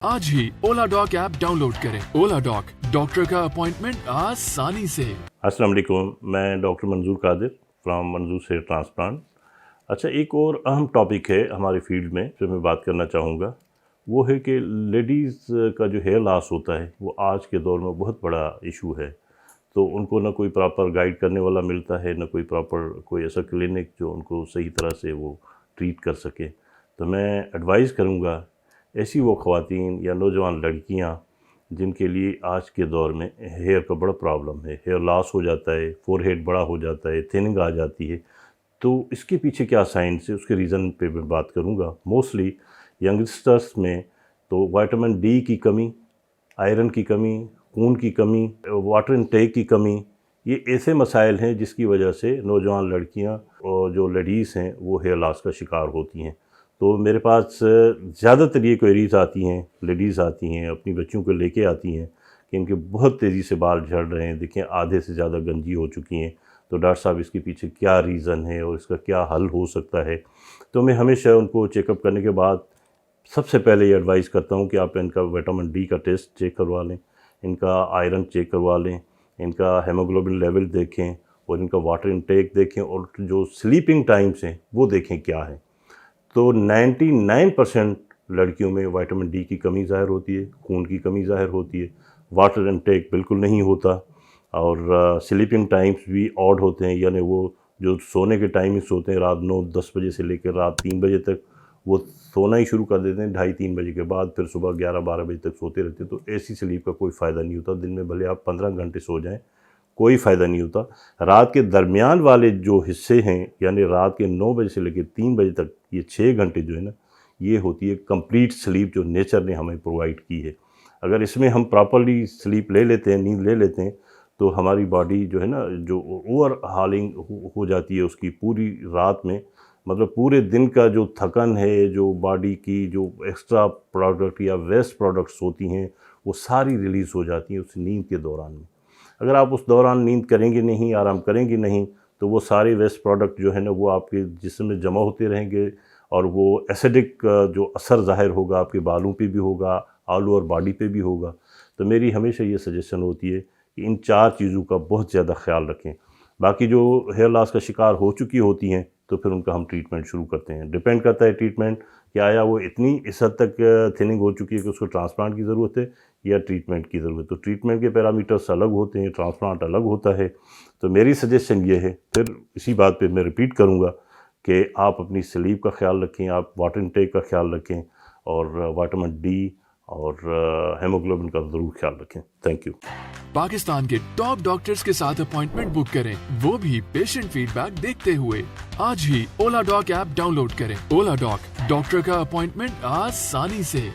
आज ही ओला dock app download करें। ओला dock, doctor का अपॉइंटमेंट आसानी से। अस्सलाम वालेकुम, मैं डॉक्टर मंजूर कादिर फ्राम मंजूर हेयर ट्रांसप्लांट। अच्छा, एक और अहम टॉपिक है हमारी फील्ड में जो मैं बात करना चाहूँगा, वो है कि लेडीज़ का जो हेयर लॉस होता है वो आज के दौर में बहुत बड़ा इशू है। तो उनको ना कोई प्रॉपर गाइड करने वाला मिलता है, ना कोई प्रॉपर कोई ऐसा क्लिनिक जो उनको सही तरह से वो ट्रीट कर सके। तो मैं एडवाइस करूँगा ऐसी वो ख़वातीन या नौजवान लड़कियाँ जिनके लिए आज के दौर में हेयर का बड़ा प्रॉब्लम है, हेयर लॉस हो जाता है, फोरहेड बड़ा हो जाता है, थिनिंग आ जाती है, तो इसके पीछे क्या साइंस है उसके रीज़न पे मैं बात करूँगा। मोस्टली यंगस्टर्स में तो विटामिन डी की कमी, आयरन की कमी, खून की कमी, वाटर इनटेक की कमी, ये ऐसे मसाइल हैं जिसकी वजह से नौजवान लड़कियाँ और जो लेडीज़ हैं वो हेयर लॉस का शिकार होती हैं। तो मेरे पास ज़्यादातर ये क्वेरीज आती हैं, लेडीज़ आती हैं, अपनी बच्चियों को लेके आती हैं कि इनके बहुत तेज़ी से बाल झड़ रहे हैं, देखें आधे से ज़्यादा गंजी हो चुकी हैं। तो डॉक्टर साहब इसके पीछे क्या रीज़न है और इसका क्या हल हो सकता है। तो मैं हमेशा उनको चेकअप करने के बाद सबसे पहले ये एडवाइस करता हूँ कि आप इनका विटामिन डी का टेस्ट चेक करवा लें, इनका आयरन चेक करवा लें, इनका हेमोग्लोबिन लेवल देखें और इनका वाटर इनटेक देखें और जो स्लीपिंग टाइम्स हैं वो देखें क्या है। तो 99% लड़कियों में विटामिन डी की कमी ज़ाहिर होती है, खून की कमी ज़ाहिर होती है, वाटर इनटेक बिल्कुल नहीं होता और स्लीपिंग टाइम्स भी ऑड होते हैं, यानी वो जो सोने के टाइमिंग्स होते हैं रात 9-10 बजे से लेकर रात 3 बजे तक वो सोना ही शुरू कर देते हैं 2:30-3 बजे के बाद, फिर सुबह 11-12 बजे तक सोते रहते हैं। तो ऐसी स्लीप का कोई फ़ायदा नहीं होता। दिन में भले आप 15 घंटे सो जाएं, कोई फ़ायदा नहीं होता। रात के दरमियान वाले जो हिस्से हैं, यानी रात के 9 बजे से लेकर 3 बजे तक, ये 6 घंटे जो है ना, ये होती है कंप्लीट स्लीप जो नेचर ने हमें प्रोवाइड की है। अगर इसमें हम प्रॉपरली स्लीप ले लेते हैं, नींद ले लेते हैं, तो हमारी बॉडी जो है ना, जो ओवर हालिंग हो जाती है उसकी पूरी रात में, मतलब पूरे दिन का जो थकन है, जो बॉडी की जो एक्स्ट्रा प्रोडक्ट या वेस्ट प्रोडक्ट्स होती हैं वो सारी रिलीज़ हो जाती हैं उस नींद के दौरान में। अगर आप उस दौरान नींद करेंगे नहीं, आराम करेंगे नहीं, तो वो सारे वेस्ट प्रोडक्ट जो है ना वो आपके जिस्म में जमा होते रहेंगे और वो एसिडिक जो असर ज़ाहिर होगा आपके बालों पे भी होगा, ऑल ओवर बॉडी पे भी होगा। तो मेरी हमेशा ये सजेशन होती है कि इन 4 चीज़ों का बहुत ज़्यादा ख्याल रखें। बाकी जो हेयर लॉस का शिकार हो चुकी होती हैं तो फिर उनका हम ट्रीटमेंट शुरू करते हैं। डिपेंड करता है ट्रीटमेंट कि आया वो इतनी इस हद तक थिनिंग हो चुकी है कि उसको ट्रांसप्लांट की ज़रूरत है या ट्रीटमेंट की ज़रूरत है। तो ट्रीटमेंट के पैरामीटर्स अलग होते हैं, ट्रांसप्लांट अलग होता है। तो मेरी सजेशन ये है, फिर इसी बात पे मैं रिपीट करूँगा कि आप अपनी स्लीप का ख्याल रखें, आप वाटर इनटेक का ख्याल रखें और विटामिन डी और हेमोग्लोबिन का ज़रूर ख्याल रखें। Thank you. पाकिस्तान के टॉप डॉक्टर्स के साथ अपॉइंटमेंट बुक करें, वो भी पेशेंट फीडबैक देखते हुए। आज ही ओला डॉक ऐप डाउनलोड करें। ओला डॉक, डॉक्टर का अपॉइंटमेंट आसानी से।